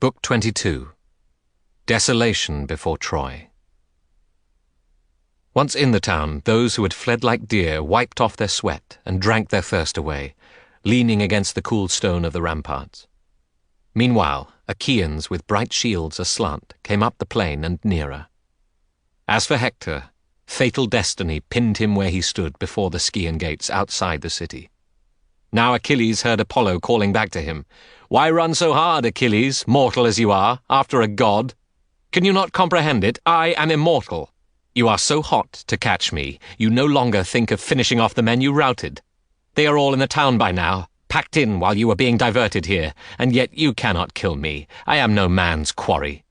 Book 22. Desolation before Troy. Once in the town, those who had fled like deer wiped off their sweat and drank their thirst away, leaning against the cool stone of the ramparts. Meanwhile, Achaeans with bright shields aslant came up the plain and nearer. As for Hector, fatal destiny pinned him where he stood before the Scaean gates outside the city. Now Achilles heard Apollo calling back to him, "Why run so hard, Achilles, mortal as you are, after a god? Can you not comprehend it? I am immortal. You are so hot to catch me, you no longer think of finishing off the men you routed. They are all in the town by now, packed in while you were being diverted here, and yet you cannot kill me. I am no man's quarry."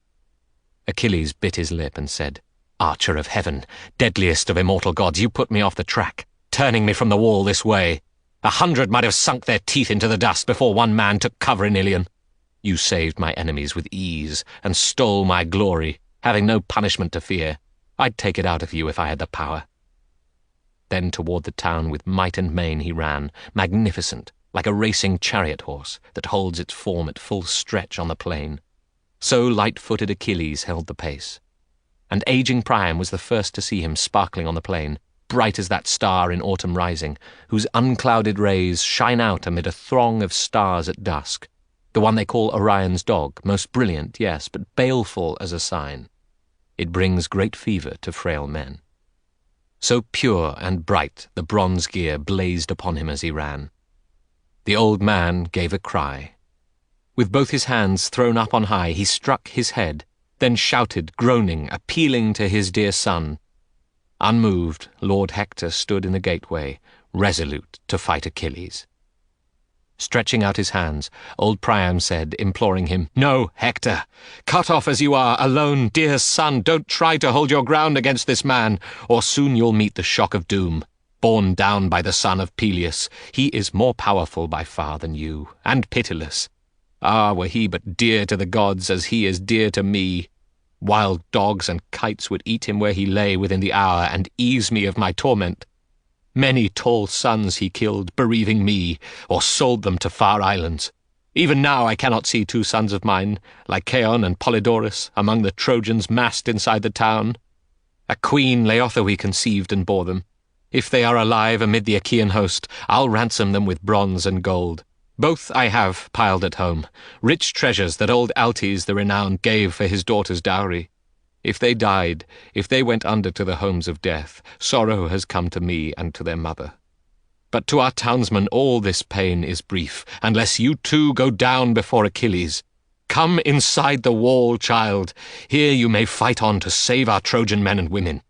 Achilles bit his lip and said, "Archer of heaven, deadliest of immortal gods, you put me off the track, turning me from the wall this way. 100 might have sunk their teeth into the dust before one man took cover in Iliad. You saved my enemies with ease and stole my glory, having no punishment to fear. I'd take it out of you if I had the power." Then toward the town with might and main he ran, magnificent, like a racing chariot horse that holds its form at full stretch on the plain. So light-footed Achilles held the pace. And aging Priam was the first to see him sparkling on the plain, bright as that star in autumn rising, whose unclouded rays shine out amid a throng of stars at dusk, the one they call Orion's dog, most brilliant, yes, but baleful as a sign. It brings great fever to frail men. So pure and bright the bronze gear blazed upon him as he ran. The old man gave a cry. With both his hands thrown up on high, he struck his head, then shouted, groaning, appealing to his dear son. Unmoved, Lord Hector stood in the gateway, resolute to fight Achilles. Stretching out his hands, old Priam said, imploring him, "No, Hector, cut off as you are, alone, dear son, don't try to hold your ground against this man, or soon you'll meet the shock of doom. Borne down by the son of Peleus, he is more powerful by far than you, and pitiless. Ah, were he but dear to the gods as he is dear to me! Wild dogs and kites would eat him where he lay within the hour and ease me of my torment. Many tall sons he killed, bereaving me, or sold them to far islands. Even now I cannot see 2 sons of mine, Lycaon and Polydorus, among the Trojans massed inside the town. A queen Laothoe conceived and bore them. If they are alive amid the Achaean host, I'll ransom them with bronze and gold. Both I have piled at home, rich treasures that old Altes the renowned gave for his daughter's dowry. If they died, if they went under to the homes of death, sorrow has come to me and to their mother. But to our townsmen all this pain is brief, unless you too go down before Achilles. Come inside the wall, child. Here you may fight on to save our Trojan men and women.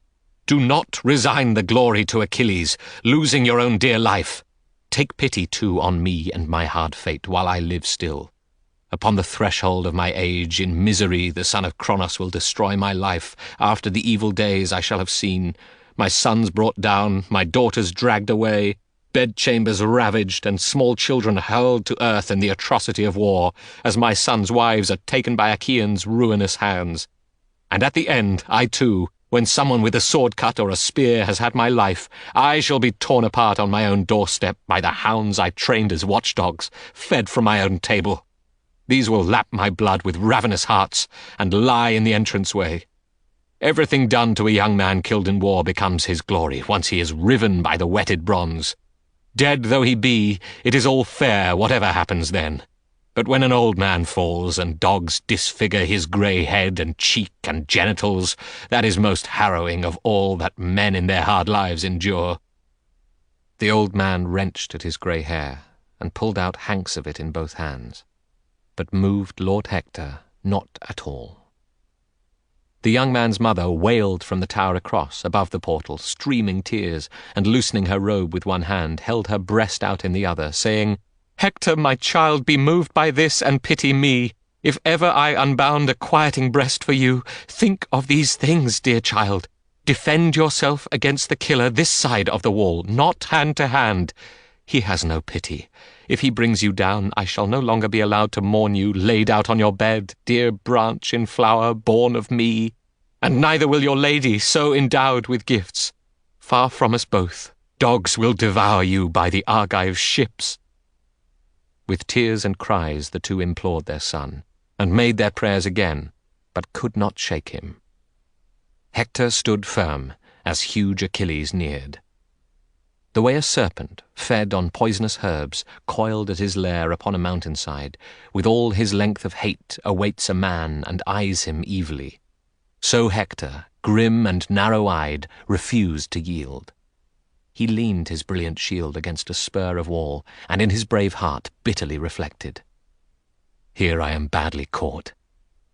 Do not resign the glory to Achilles, losing your own dear life. Take pity, too, on me and my hard fate while I live still. Upon the threshold of my age, in misery, the son of Cronos will destroy my life after the evil days I shall have seen, my sons brought down, my daughters dragged away, bedchambers ravaged, and small children hurled to earth in the atrocity of war, as my sons' wives are taken by Achaeans' ruinous hands. And at the end, I too, when someone with a sword cut or a spear has had my life, I shall be torn apart on my own doorstep by the hounds I trained as watchdogs, fed from my own table. These will lap my blood with ravenous hearts and lie in the entranceway. Everything done to a young man killed in war becomes his glory once he is riven by the whetted bronze. Dead though he be, it is all fair whatever happens then. But when an old man falls and dogs disfigure his grey head and cheek and genitals, that is most harrowing of all that men in their hard lives endure." The old man wrenched at his grey hair and pulled out hanks of it in both hands, but moved Lord Hector not at all. The young man's mother wailed from the tower across, above the portal, streaming tears, and loosening her robe with one hand, held her breast out in the other, saying, "Hector, my child, be moved by this and pity me. If ever I unbound a quieting breast for you, think of these things, dear child. Defend yourself against the killer this side of the wall, not hand to hand. He has no pity. If he brings you down, I shall no longer be allowed to mourn you, laid out on your bed, dear branch in flower, born of me. And neither will your lady, so endowed with gifts. Far from us both, dogs will devour you by the Argive ships." With tears and cries the two implored their son, and made their prayers again, but could not shake him. Hector stood firm as huge Achilles neared. The way a serpent, fed on poisonous herbs, coiled at his lair upon a mountainside, with all his length of hate awaits a man and eyes him evilly, so Hector, grim and narrow-eyed, refused to yield. He leaned his brilliant shield against a spur of wall, and in his brave heart bitterly reflected, "Here I am badly caught.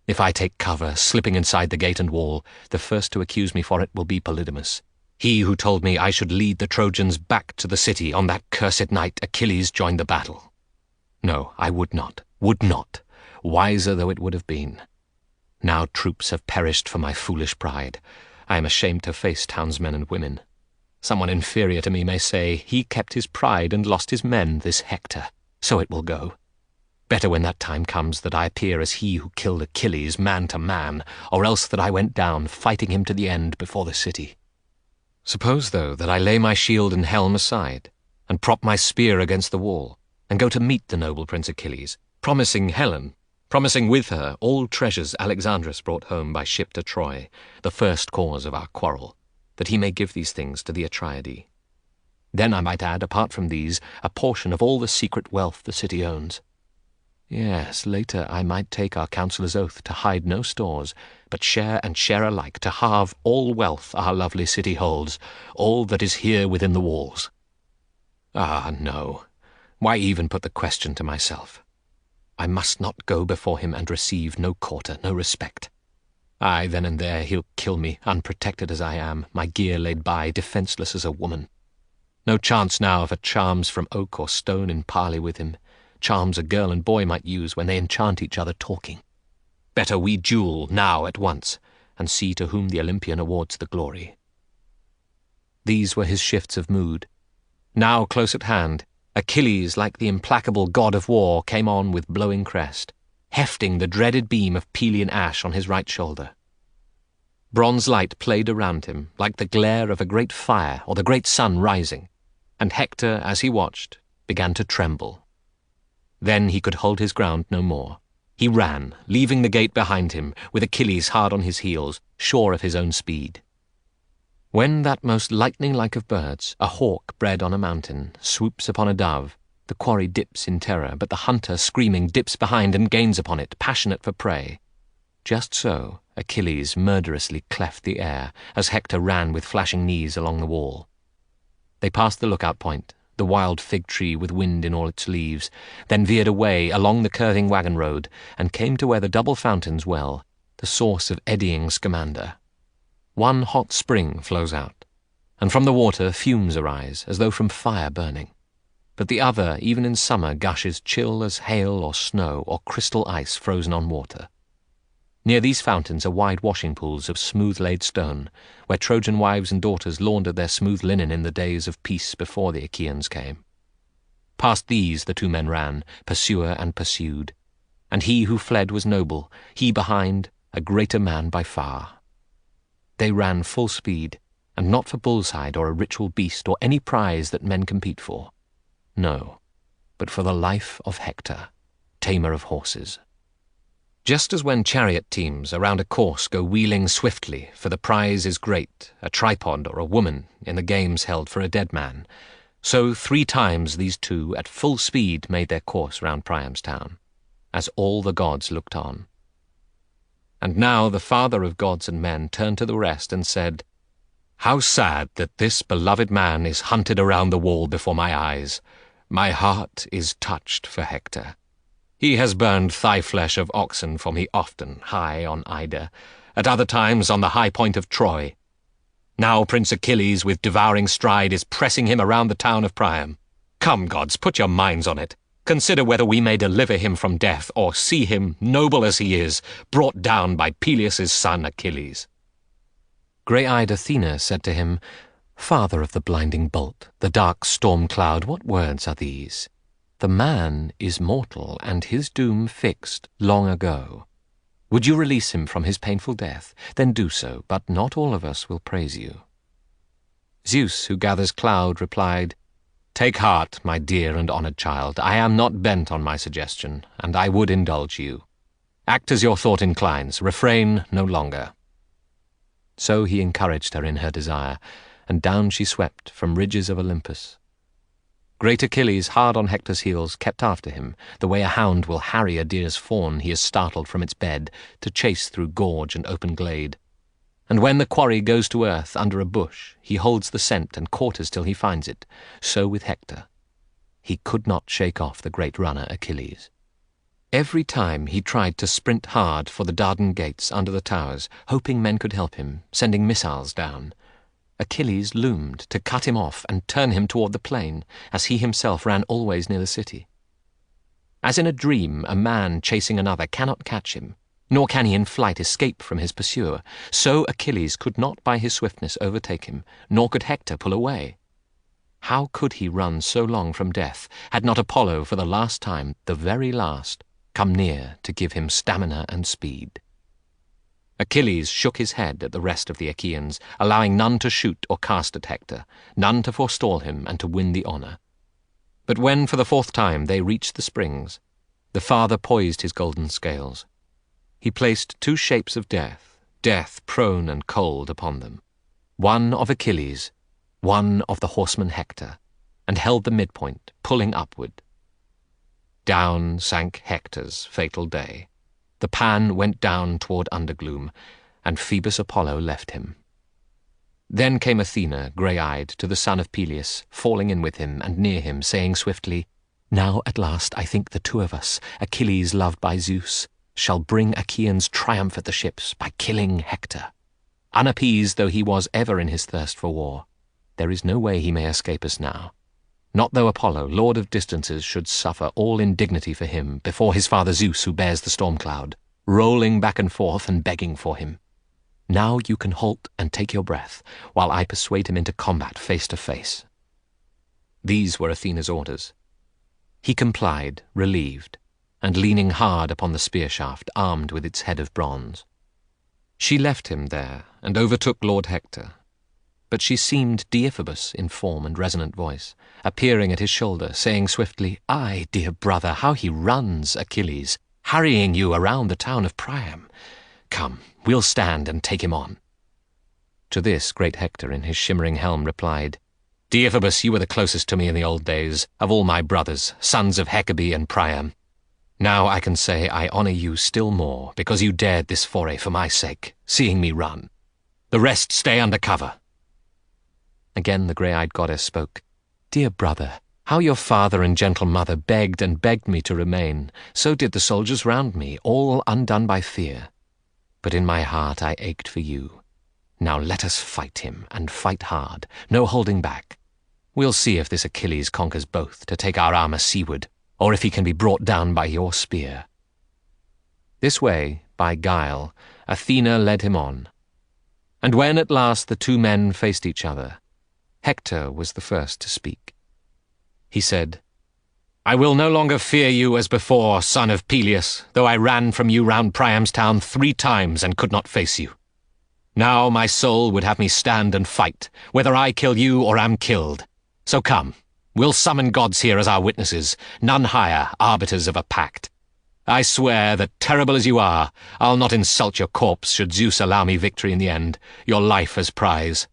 If I take cover, slipping inside the gate and wall, the first to accuse me for it will be Polydamas, he who told me I should lead the Trojans back to the city on that cursed night Achilles joined the battle. No, I would not, wiser though it would have been. Now troops have perished for my foolish pride. I am ashamed to face townsmen and women. Someone inferior to me may say, he kept his pride and lost his men, this Hector. So it will go. Better when that time comes that I appear as he who killed Achilles man to man, or else that I went down, fighting him to the end before the city. Suppose, though, that I lay my shield and helm aside, and prop my spear against the wall, and go to meet the noble Prince Achilles, promising Helen, promising with her all treasures Alexandrus brought home by ship to Troy, the first cause of our quarrel, that he may give these things to the Atreidae. Then I might add, apart from these, a portion of all the secret wealth the city owns. Yes, later I might take our counsellor's oath to hide no stores, but share and share alike, to halve all wealth our lovely city holds, all that is here within the walls. Ah, no. Why even put the question to myself? I must not go before him and receive no quarter, no respect. Aye, then and there he'll kill me, unprotected as I am, my gear laid by, defenceless as a woman. No chance now of a charms from oak or stone in parley with him, charms a girl and boy might use when they enchant each other talking. Better we duel now at once, and see to whom the Olympian awards the glory. These were his shifts of mood. Now close at hand, Achilles, like the implacable god of war, came on with blowing crest, hefting the dreaded beam of Pelian ash on his right shoulder. Bronze light played around him, like the glare of a great fire or the great sun rising, and Hector, as he watched, began to tremble. Then he could hold his ground no more. He ran, leaving the gate behind him, with Achilles hard on his heels, sure of his own speed. When that most lightning-like of birds, a hawk bred on a mountain, swoops upon a dove, the quarry dips in terror, but the hunter, screaming, dips behind and gains upon it, passionate for prey. Just so Achilles murderously cleft the air, as Hector ran with flashing knees along the wall. They passed the lookout point, the wild fig tree with wind in all its leaves, then veered away along the curving wagon road, and came to where the double fountains well, the source of eddying Scamander. One hot spring flows out, and from the water fumes arise, as though from fire burning. But the other, even in summer, gushes chill as hail or snow or crystal ice frozen on water. Near these fountains are wide washing pools of smooth-laid stone, where Trojan wives and daughters laundered their smooth linen in the days of peace before the Achaeans came. Past these the two men ran, pursuer and pursued, and he who fled was noble, he behind, a greater man by far. They ran full speed, and not for bull's-hide or a ritual beast or any prize that men compete for. No, but for the life of Hector, tamer of horses. Just as when chariot teams around a course go wheeling swiftly, for the prize is great, a tripod or a woman in the games held for a dead man, so 3 times these two at full speed made their course round Priam's town, as all the gods looked on. And now the father of gods and men turned to the rest and said, "How sad that this beloved man is hunted around the wall before my eyes. My heart is touched for Hector. He has burned thigh-flesh of oxen for me often, high on Ida, at other times on the high point of Troy. Now Prince Achilles with devouring stride is pressing him around the town of Priam. Come, gods, put your minds on it. Consider whether we may deliver him from death, or see him, noble as he is, brought down by Peleus' son Achilles." Grey-eyed Athena said to him, "Father of the blinding bolt, the dark storm cloud, what words are these? The man is mortal, and his doom fixed long ago. Would you release him from his painful death? Then do so, but not all of us will praise you." Zeus, who gathers cloud, replied, "Take heart, my dear and honored child. I am not bent on my suggestion, and I would indulge you. Act as your thought inclines, refrain no longer." So he encouraged her in her desire, and down she swept from ridges of Olympus. Great Achilles, hard on Hector's heels, kept after him, the way a hound will harry a deer's fawn he has startled from its bed, to chase through gorge and open glade. And when the quarry goes to earth under a bush, he holds the scent and quarters till he finds it. So with Hector. He could not shake off the great runner Achilles. Every time he tried to sprint hard for the Dardan gates under the towers, hoping men could help him, sending missiles down. Achilles loomed to cut him off and turn him toward the plain, as he himself ran always near the city. As in a dream, a man chasing another cannot catch him, nor can he in flight escape from his pursuer, so Achilles could not by his swiftness overtake him, nor could Hector pull away. How could he run so long from death, had not Apollo for the last time, the very last, come near to give him stamina and speed? Achilles shook his head at the rest of the Achaeans, allowing none to shoot or cast at Hector, none to forestall him and to win the honour. But when for the fourth time they reached the springs, the father poised his golden scales. He placed two shapes of death, death prone and cold upon them, one of Achilles, one of the horseman Hector, and held the midpoint, pulling upward. Down sank Hector's fatal day. The pan went down toward undergloom, and Phoebus Apollo left him. Then came Athena, grey-eyed, to the son of Peleus, falling in with him and near him, saying swiftly, "Now at last I think the two of us, Achilles loved by Zeus, shall bring Achaeans triumph at the ships by killing Hector. Unappeased though he was ever in his thirst for war, there is no way he may escape us now. Not though Apollo, lord of distances, should suffer all indignity for him before his father Zeus who bears the storm cloud, rolling back and forth and begging for him. Now you can halt and take your breath, while I persuade him into combat face to face." These were Athena's orders. He complied, relieved, and leaning hard upon the spear shaft, armed with its head of bronze. She left him there, and overtook Lord Hector. But she seemed Deiphobus in form and resonant voice, appearing at his shoulder, saying swiftly, "Ay, dear brother, how he runs, Achilles, harrying you around the town of Priam. Come, we'll stand and take him on." To this great Hector in his shimmering helm replied, "Deiphobus, you were the closest to me in the old days, of all my brothers, sons of Hecabe and Priam. Now I can say I honour you still more, because you dared this foray for my sake, seeing me run. The rest stay under cover." Again the grey-eyed goddess spoke, "Dear brother, how your father and gentle mother begged and begged me to remain, so did the soldiers round me, all undone by fear. But in my heart I ached for you. Now let us fight him, and fight hard, no holding back. We'll see if this Achilles conquers both to take our armour seaward, or if he can be brought down by your spear." This way, by guile, Athena led him on. And when at last the two men faced each other, Hector was the first to speak. He said, "I will no longer fear you as before, son of Peleus, though I ran from you round Priam's town 3 times and could not face you. Now my soul would have me stand and fight, whether I kill you or am killed. So come, we'll summon gods here as our witnesses, none higher, arbiters of a pact. I swear that, terrible as you are, I'll not insult your corpse should Zeus allow me victory in the end, your life as prize.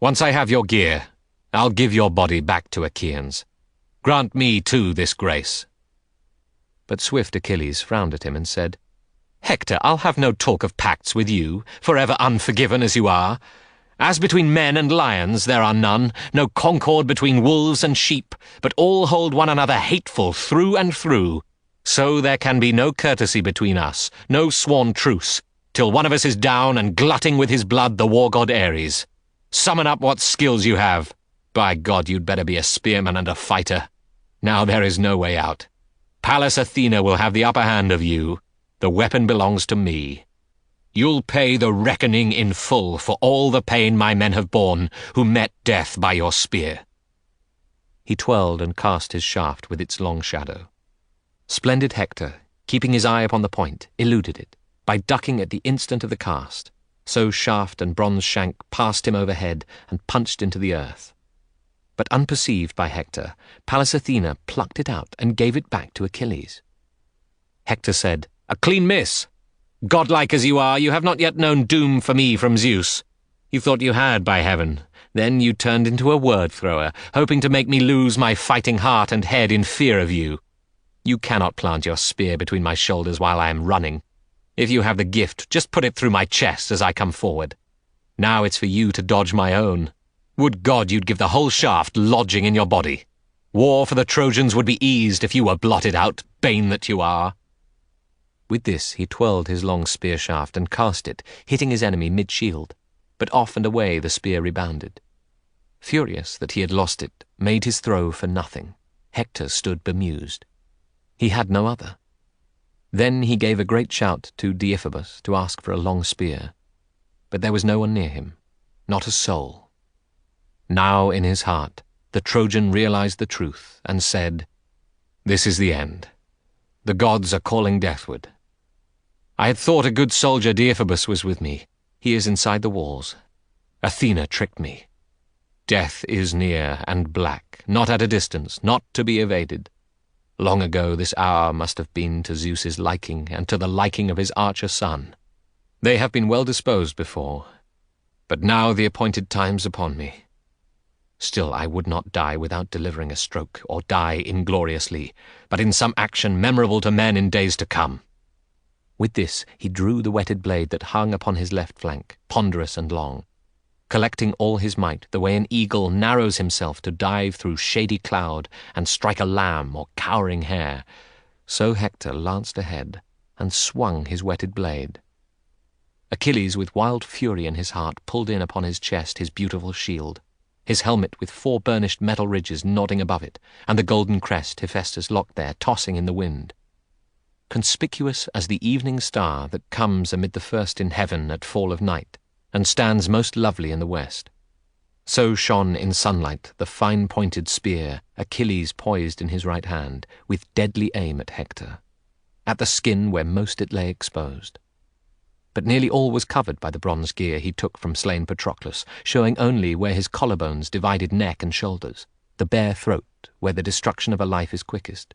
Once I have your gear, I'll give your body back to Achaeans. Grant me, too, this grace." But swift Achilles frowned at him and said, "Hector, I'll have no talk of pacts with you, forever unforgiven as you are. As between men and lions there are none, no concord between wolves and sheep, but all hold one another hateful through and through. So there can be no courtesy between us, no sworn truce, till one of us is down and glutting with his blood the war-god Ares. Summon up what skills you have. By God, you'd better be a spearman and a fighter. Now there is no way out. Pallas Athena will have the upper hand of you. The weapon belongs to me. You'll pay the reckoning in full for all the pain my men have borne, who met death by your spear." He twirled and cast his shaft with its long shadow. Splendid Hector, keeping his eye upon the point, eluded it, by ducking at the instant of the cast. So shaft and bronze shank passed him overhead and punched into the earth. But unperceived by Hector, Pallas Athena plucked it out and gave it back to Achilles. Hector said, A clean miss. Godlike as you are, you have not yet known doom for me from Zeus. You thought you had, by heaven. Then you turned into a word-thrower, hoping to make me lose my fighting heart and head in fear of you. You cannot plant your spear between my shoulders while I am running. If you have the gift, just put it through my chest as I come forward. Now it's for you to dodge my own. Would God you'd give the whole shaft lodging in your body. War for the Trojans would be eased if you were blotted out, bane that you are." With this he twirled his long spear shaft and cast it, hitting his enemy mid-shield, but off and away the spear rebounded. Furious that he had lost it, made his throw for nothing, Hector stood bemused. He had no other. Then he gave a great shout to Deiphobus to ask for a long spear, but there was no one near him, not a soul. Now in his heart the Trojan realized the truth and said, "This is the end. The gods are calling deathward. I had thought a good soldier Deiphobus was with me. He is inside the walls. Athena tricked me. Death is near and black, not at a distance, not to be evaded. Long ago this hour must have been to Zeus's liking and to the liking of his archer son. They have been well disposed before, but now the appointed time's upon me. Still I would not die without delivering a stroke, or die ingloriously, but in some action memorable to men in days to come." With this he drew the whetted blade that hung upon his left flank, ponderous and long. Collecting all his might, the way an eagle narrows himself to dive through shady cloud and strike a lamb or cowering hare, so Hector lanced ahead and swung his whetted blade. Achilles, with wild fury in his heart, pulled in upon his chest his beautiful shield, his helmet with 4 burnished metal ridges nodding above it, and the golden crest Hephaestus locked there, tossing in the wind. Conspicuous as the evening star that comes amid the first in heaven at fall of night, and stands most lovely in the west, so shone in sunlight the fine-pointed spear Achilles poised in his right hand, with deadly aim at Hector, at the skin where most it lay exposed. But nearly all was covered by the bronze gear he took from slain Patroclus, showing only where his collarbones divided neck and shoulders, the bare throat where the destruction of a life is quickest.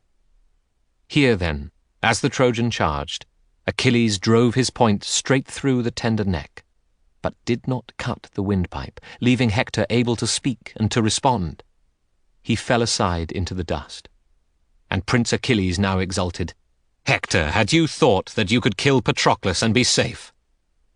Here, then, as the Trojan charged, Achilles drove his point straight through the tender neck, but did not cut the windpipe, leaving Hector able to speak and to respond. He fell aside into the dust, and Prince Achilles now exulted, "Hector, had you thought that you could kill Patroclus and be safe?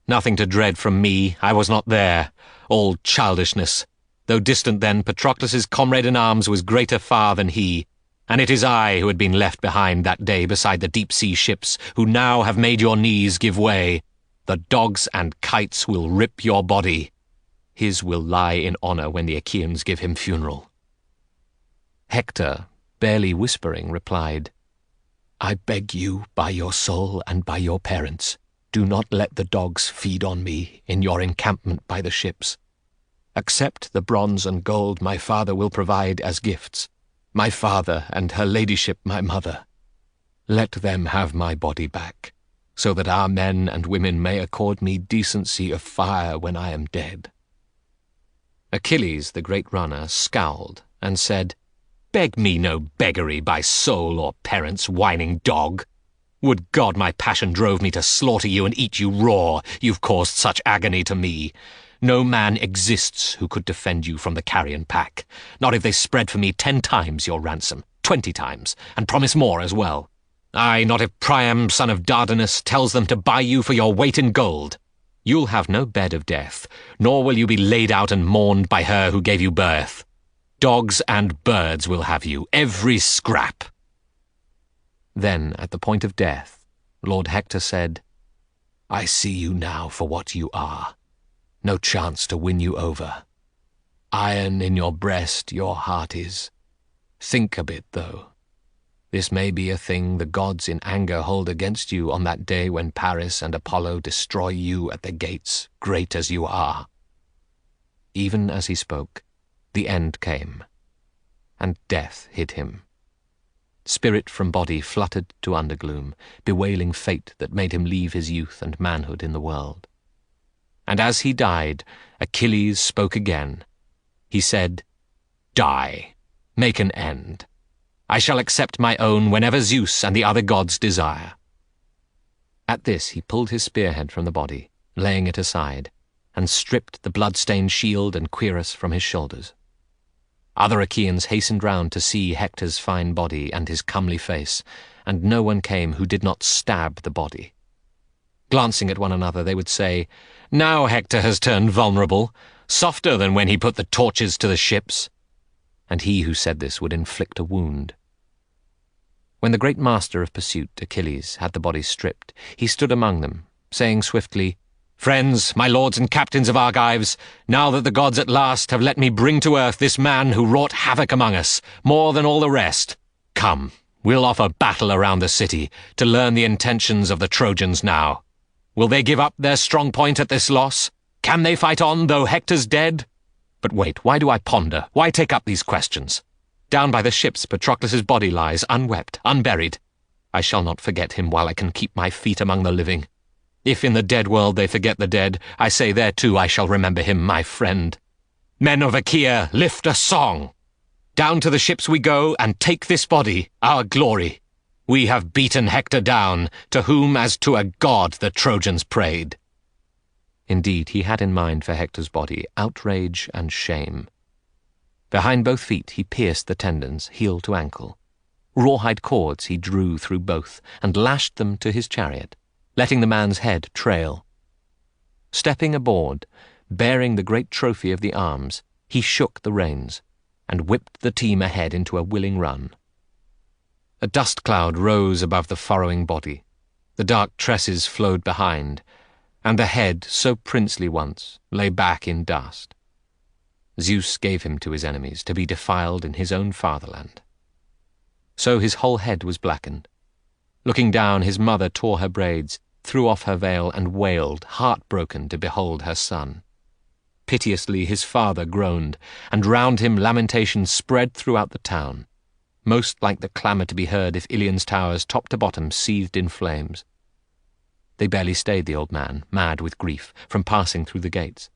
Nothing to dread from me, I was not there. All childishness. Though distant then, Patroclus's comrade-in-arms was greater far than he, and it is I who had been left behind that day beside the deep-sea ships, who now have made your knees give way. The dogs and kites will rip your body. His will lie in honor when the Achaeans give him funeral." Hector, barely whispering, replied, "I beg you, by your soul and by your parents, do not let the dogs feed on me in your encampment by the ships. Accept the bronze and gold my father will provide as gifts, my father and her ladyship my mother. Let them have my body back, so that our men and women may accord me decency of fire when I am dead." Achilles, the great runner, scowled and said, "Beg me no beggary by soul or parents, whining dog. Would God my passion drove me to slaughter you and eat you raw, you've caused such agony to me. No man exists who could defend you from the carrion pack, not if they spread for me 10 times your ransom, 20 times, and promise more as well. Aye, not if Priam, son of Dardanus, tells them to buy you for your weight in gold. You'll have no bed of death, nor will you be laid out and mourned by her who gave you birth. Dogs and birds will have you, every scrap." Then, at the point of death, Lord Hector said, "I see you now for what you are. No chance to win you over. Iron in your breast your heart is. Think a bit, though. This may be a thing the gods in anger hold against you on that day when Paris and Apollo destroy you at the gates, great as you are." Even as he spoke, the end came, and death hid him. Spirit from body fluttered to undergloom, bewailing fate that made him leave his youth and manhood in the world. And as he died, Achilles spoke again. He said, "Die, make an end. I shall accept my own whenever Zeus and the other gods desire." At this he pulled his spearhead from the body, laying it aside, and stripped the blood-stained shield and cuirass from his shoulders. Other Achaeans hastened round to see Hector's fine body and his comely face, and no one came who did not stab the body. Glancing at one another, they would say, "Now Hector has turned vulnerable, softer than when he put the torches to the ships." And he who said this would inflict a wound. When the great master of pursuit, Achilles, had the body stripped, he stood among them, saying swiftly, "Friends, my lords and captains of Argives, now that the gods at last have let me bring to earth this man who wrought havoc among us, more than all the rest, come, we'll offer battle around the city to learn the intentions of the Trojans now. Will they give up their strong point at this loss? Can they fight on, though Hector's dead? But wait, why do I ponder? Why take up these questions? Down by the ships Patroclus's body lies, unwept, unburied. I shall not forget him while I can keep my feet among the living. If in the dead world they forget the dead, I say there too I shall remember him, my friend. Men of Achaea, lift a song! Down to the ships we go, and take this body, our glory. We have beaten Hector down, to whom as to a god the Trojans prayed." Indeed, he had in mind for Hector's body outrage and shame. Behind both feet he pierced the tendons, heel to ankle. Rawhide cords he drew through both, and lashed them to his chariot, letting the man's head trail. Stepping aboard, bearing the great trophy of the arms, he shook the reins, and whipped the team ahead into a willing run. A dust cloud rose above the furrowing body, the dark tresses flowed behind, and the head, so princely once, lay back in dust. Zeus gave him to his enemies to be defiled in his own fatherland. So his whole head was blackened. Looking down, his mother tore her braids, threw off her veil, and wailed, heartbroken to behold her son. Piteously his father groaned, and round him lamentation spread throughout the town, most like the clamour to be heard if Ilion's towers top to bottom seethed in flames. They barely stayed the old man, mad with grief, from passing through the gates.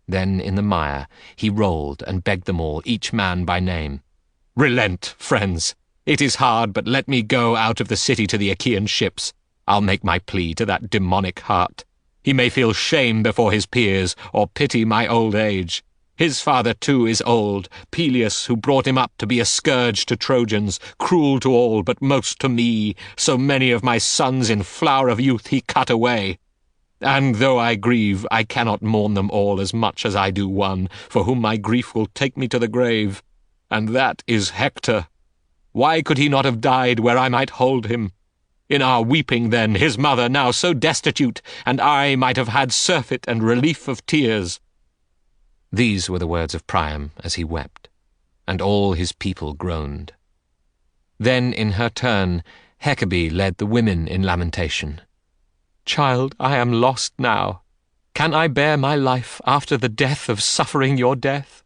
Then in the mire he rolled and begged them all, each man by name. "Relent, friends! It is hard, but let me go out of the city to the Achaean ships. I'll make my plea to that demonic heart. He may feel shame before his peers, or pity my old age. His father too is old, Peleus, who brought him up to be a scourge to Trojans, cruel to all, but most to me. So many of my sons in flower of youth he cut away. And though I grieve, I cannot mourn them all as much as I do one, for whom my grief will take me to the grave. And that is Hector. Why could he not have died where I might hold him? In our weeping, then, his mother, now so destitute, and I might have had surfeit and relief of tears." These were the words of Priam as he wept, and all his people groaned. Then, in her turn, Hecabe led the women in lamentation. "Child, I am lost now. Can I bear my life after the death of suffering your death?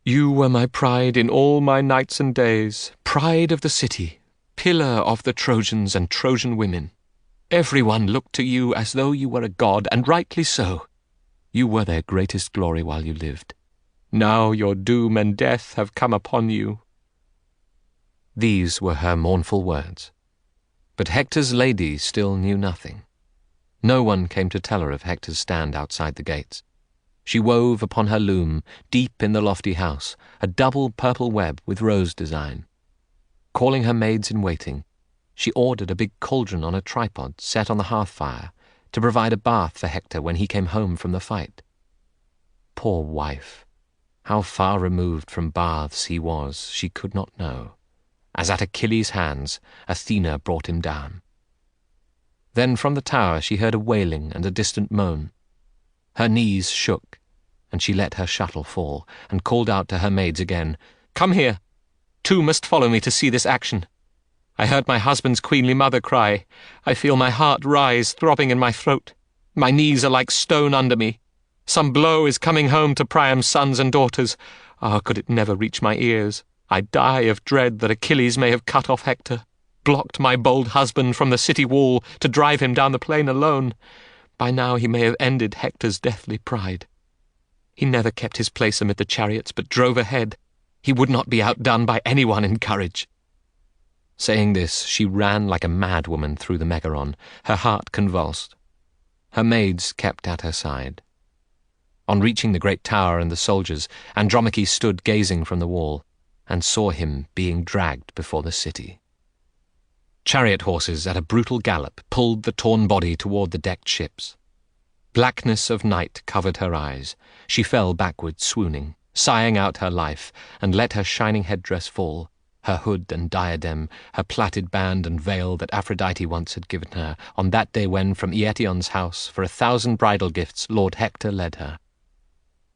You were my pride in all my nights and days, pride of the city, pillar of the Trojans and Trojan women. Everyone looked to you as though you were a god, and rightly so. You were their greatest glory while you lived. Now your doom and death have come upon you." These were her mournful words. But Hector's lady still knew nothing. No one came to tell her of Hector's stand outside the gates. She wove upon her loom, deep in the lofty house, a double purple web with rose design. Calling her maids in waiting, she ordered a big cauldron on a tripod set on the hearth fire to provide a bath for Hector when he came home from the fight. Poor wife! How far removed from baths he was, she could not know, as at Achilles' hands Athena brought him down. Then from the tower she heard a wailing and a distant moan. Her knees shook, and she let her shuttle fall, and called out to her maids again, "Come here! 2 must follow me to see this action. I heard my husband's queenly mother cry. I feel my heart rise, throbbing in my throat. My knees are like stone under me. Some blow is coming home to Priam's sons and daughters. Ah, could it never reach my ears! I die of dread that Achilles may have cut off Hector, blocked my bold husband from the city wall to drive him down the plain alone. By now he may have ended Hector's deathly pride. He never kept his place amid the chariots, but drove ahead. He would not be outdone by anyone in courage." Saying this, she ran like a madwoman through the Megaron, her heart convulsed. Her maids kept at her side. On reaching the great tower and the soldiers, Andromache stood gazing from the wall, and saw him being dragged before the city. Chariot horses at a brutal gallop pulled the torn body toward the decked ships. Blackness of night covered her eyes. She fell backward, swooning, sighing out her life, and let her shining headdress fall, her hood and diadem, her plaited band and veil that Aphrodite once had given her, on that day when, from Eetion's house, for 1,000 bridal gifts, Lord Hector led her.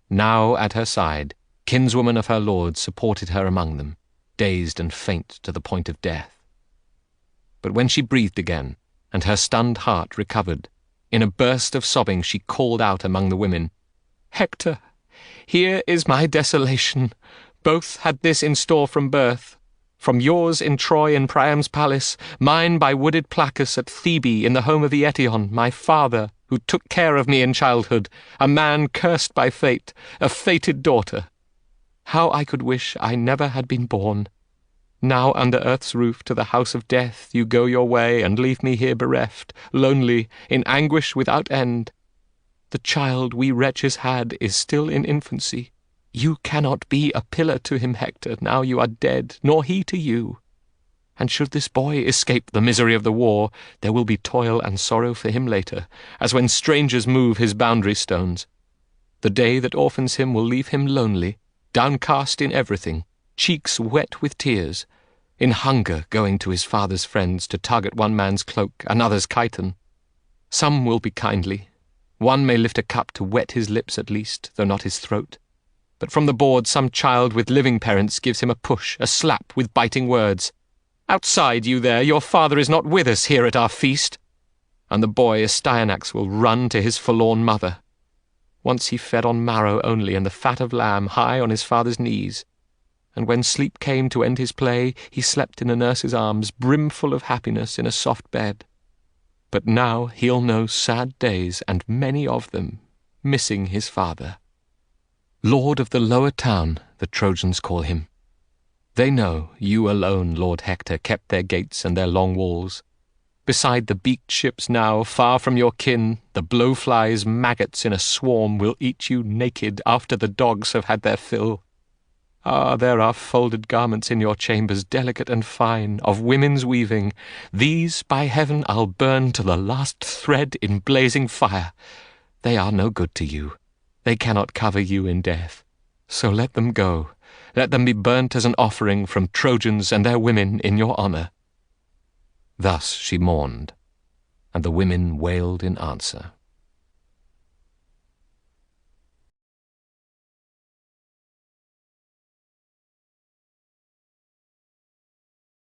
Now at her side, kinswoman of her lord supported her among them, dazed and faint to the point of death. But when she breathed again, and her stunned heart recovered, in a burst of sobbing she called out among the women, "Hector, here is my desolation. Both had this in store from birth. From yours in Troy in Priam's palace, mine by wooded Placus at Thebe in the home of Eetion, my father, who took care of me in childhood, a man cursed by fate, a fated daughter. How I could wish I never had been born. Now under earth's roof to the house of death you go your way and leave me here bereft, lonely, in anguish without end. The child we wretches had is still in infancy. You cannot be a pillar to him, Hector, now you are dead, nor he to you. And should this boy escape the misery of the war, there will be toil and sorrow for him later, as when strangers move his boundary stones. The day that orphans him will leave him lonely, downcast in everything, cheeks wet with tears, in hunger going to his father's friends to tug at one man's cloak, another's chiton. Some will be kindly. One may lift a cup to wet his lips at least, though not his throat. But from the board some child with living parents gives him a push, a slap with biting words. "Outside, you there, your father is not with us here at our feast." And the boy Astyanax will run to his forlorn mother. Once he fed on marrow only and the fat of lamb high on his father's knees. And when sleep came to end his play, he slept in a nurse's arms, brimful of happiness in a soft bed. But now he'll know sad days, and many of them, missing his father. Lord of the lower town, the Trojans call him. They know you alone, Lord Hector, kept their gates and their long walls. Beside the beaked ships now, far from your kin, the blowflies, maggots in a swarm, will eat you naked after the dogs have had their fill. Ah, there are folded garments in your chambers, delicate and fine, of women's weaving. These, by heaven, I'll burn to the last thread in blazing fire. They are no good to you. They cannot cover you in death. So let them go. Let them be burnt as an offering from Trojans and their women in your honor." Thus she mourned, and the women wailed in answer.